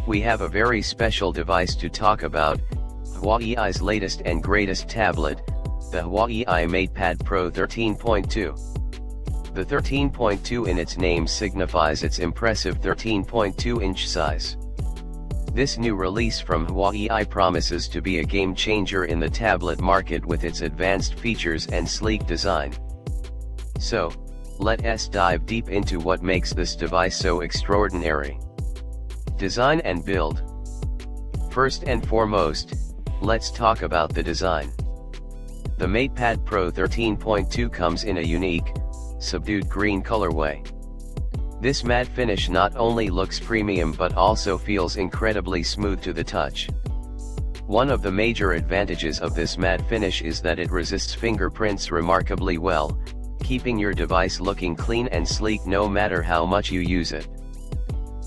we have a very special device to talk about, HUAWEI's latest and greatest tablet, the HUAWEI MatePad Pro 13.2. The 13.2 in its name signifies its impressive 13.2-inch size. This new release from HUAWEI promises to be a game changer in the tablet market with its advanced features and sleek design. So, let's dive deep into what makes this device so extraordinary. Design and build. First and foremost, let's talk about the design. The MatePad Pro 13.2 comes in a unique, subdued green colorway. This matte finish not only looks premium but also feels incredibly smooth to the touch. One of the major advantages of this matte finish is that it resists fingerprints remarkably well, keeping your device looking clean and sleek no matter how much you use it.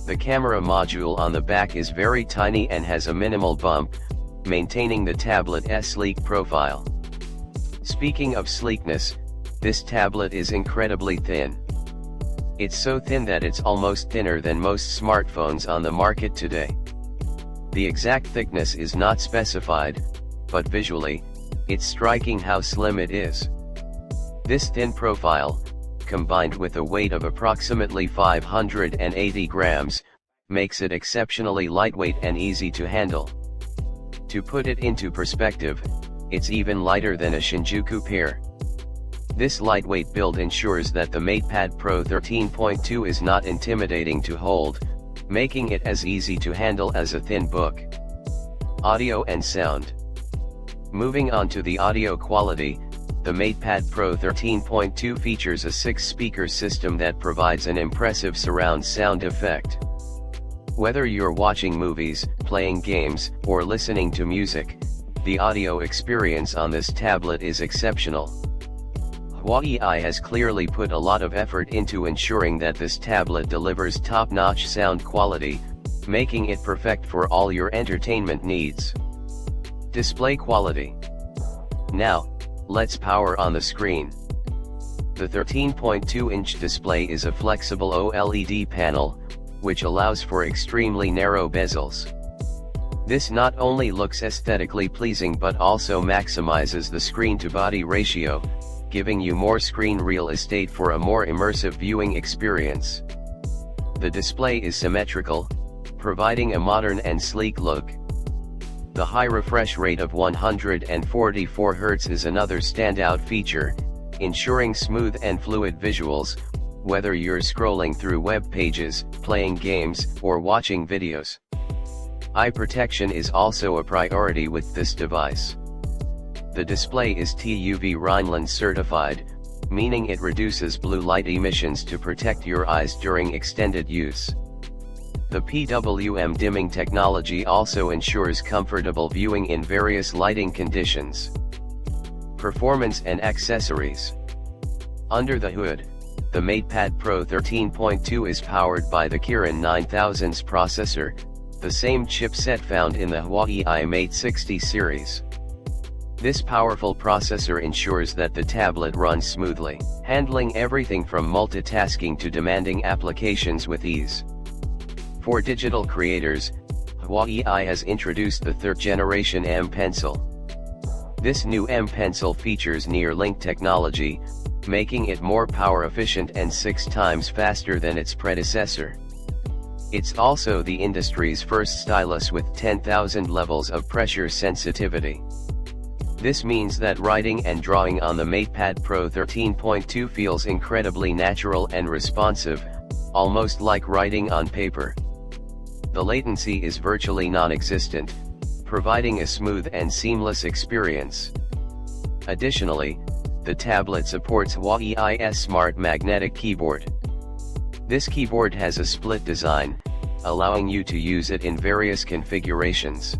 The camera module on the back is very tiny and has a minimal bump, maintaining the tablet's sleek profile. Speaking of sleekness, this tablet is incredibly thin. It's so thin that it's almost thinner than most smartphones on the market today. The exact thickness is not specified, but visually, it's striking how slim it is. This thin profile, combined with a weight of approximately 580 grams, makes it exceptionally lightweight and easy to handle. To put it into perspective, it's even lighter than a Shinjuku pear. This lightweight build ensures that the MatePad Pro 13.2 is not intimidating to hold, making it as easy to handle as a thin book. Audio and sound. Moving on to the audio quality, the MatePad Pro 13.2 features a 6-speaker system that provides an impressive surround sound effect. Whether you're watching movies, playing games, or listening to music, the audio experience on this tablet is exceptional. HUAWEI has clearly put a lot of effort into ensuring that this tablet delivers top-notch sound quality, making it perfect for all your entertainment needs. Display quality. Now, let's power on the screen. The 13.2-inch display is a flexible OLED panel, which allows for extremely narrow bezels. This not only looks aesthetically pleasing but also maximizes the screen-to-body ratio, giving you more screen real estate for a more immersive viewing experience. The display is symmetrical, providing a modern and sleek look. The high refresh rate of 144 Hz is another standout feature, ensuring smooth and fluid visuals, whether you're scrolling through web pages, playing games, or watching videos. Eye protection is also a priority with this device. The display is TUV Rhineland certified, meaning it reduces blue light emissions to protect your eyes during extended use. The PWM dimming technology also ensures comfortable viewing in various lighting conditions. Performance and accessories. Under the hood, the MatePad Pro 13.2 is powered by the Kirin 9000's processor, the same chipset found in the HUAWEI Mate 60 series. This powerful processor ensures that the tablet runs smoothly, handling everything from multitasking to demanding applications with ease. For digital creators, HUAWEI has introduced the 3rd generation M Pencil. This new M Pencil features near-link technology, making it more power efficient and 6 times faster than its predecessor. It's also the industry's first stylus with 10,000 levels of pressure sensitivity. This means that writing and drawing on the MatePad Pro 13.2 feels incredibly natural and responsive, almost like writing on paper. The latency is virtually non-existent, providing a smooth and seamless experience. Additionally, the tablet supports HUAWEI's Smart Magnetic Keyboard. This keyboard has a split design, allowing you to use it in various configurations.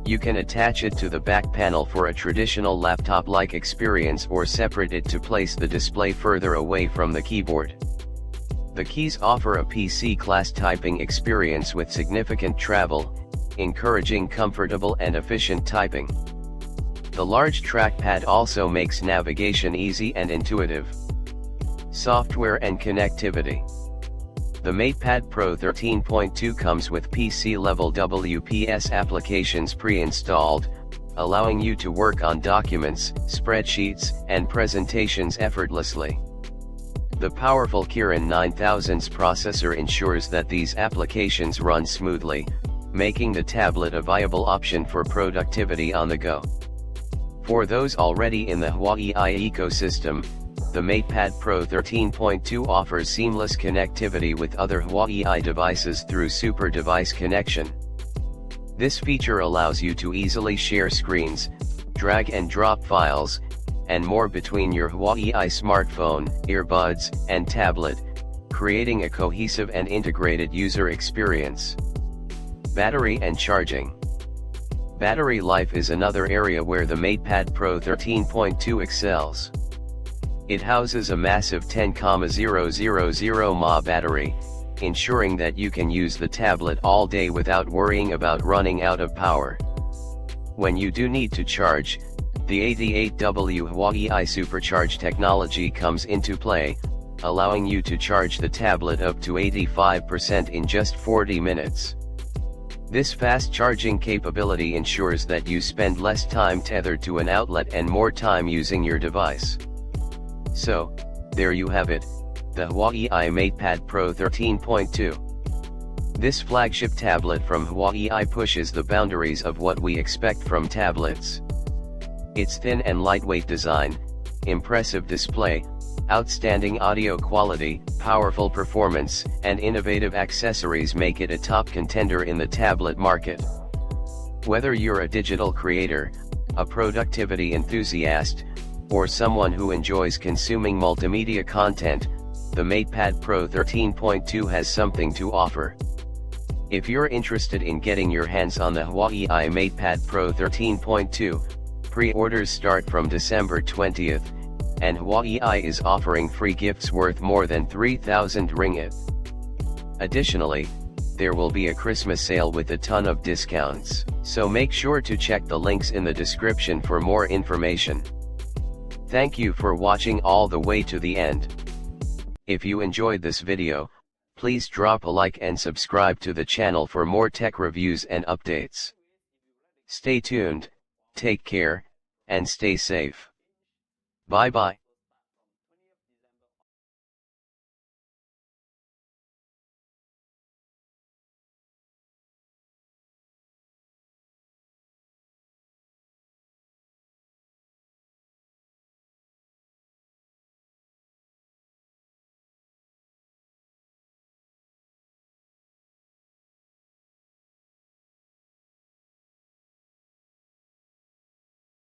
You can attach it to the back panel for a traditional laptop-like experience or separate it to place the display further away from the keyboard. The keys offer a PC-class typing experience with significant travel, encouraging comfortable and efficient typing. The large trackpad also makes navigation easy and intuitive. Software and connectivity. The MatePad Pro 13.2 comes with PC-level WPS applications pre-installed, allowing you to work on documents, spreadsheets, and presentations effortlessly. The powerful Kirin 9000's processor ensures that these applications run smoothly, making the tablet a viable option for productivity on the go. For those already in the HUAWEI ecosystem, the MatePad Pro 13.2 offers seamless connectivity with other HUAWEI devices through Super Device Connection. This feature allows you to easily share screens, drag and drop files, and more between your HUAWEI smartphone, earbuds, and tablet, creating a cohesive and integrated user experience. Battery and charging. Battery life is another area where the MatePad Pro 13.2 excels. It houses a massive 10,000 mAh battery, ensuring that you can use the tablet all day without worrying about running out of power. When you do need to charge, the 88W HUAWEI Supercharge technology comes into play, allowing you to charge the tablet up to 85% in just 40 minutes. This fast charging capability ensures that you spend less time tethered to an outlet and more time using your device. So, there you have it, the HUAWEI MatePad Pro 13.2. This flagship tablet from HUAWEI pushes the boundaries of what we expect from tablets. Its thin and lightweight design, impressive display, outstanding audio quality, powerful performance, and innovative accessories make it a top contender in the tablet market. Whether you're a digital creator, a productivity enthusiast, or someone who enjoys consuming multimedia content, the MatePad Pro 13.2 has something to offer. If you're interested in getting your hands on the HUAWEI MatePad Pro 13.2, pre-orders start from December 20th, and HUAWEI is offering free gifts worth more than 3,000 ringgit. Additionally, there will be a Christmas sale with a ton of discounts, so make sure to check the links in the description for more information. Thank you for watching all the way to the end. If you enjoyed this video, please drop a like and subscribe to the channel for more tech reviews and updates. Stay tuned, take care, and stay safe. Bye bye.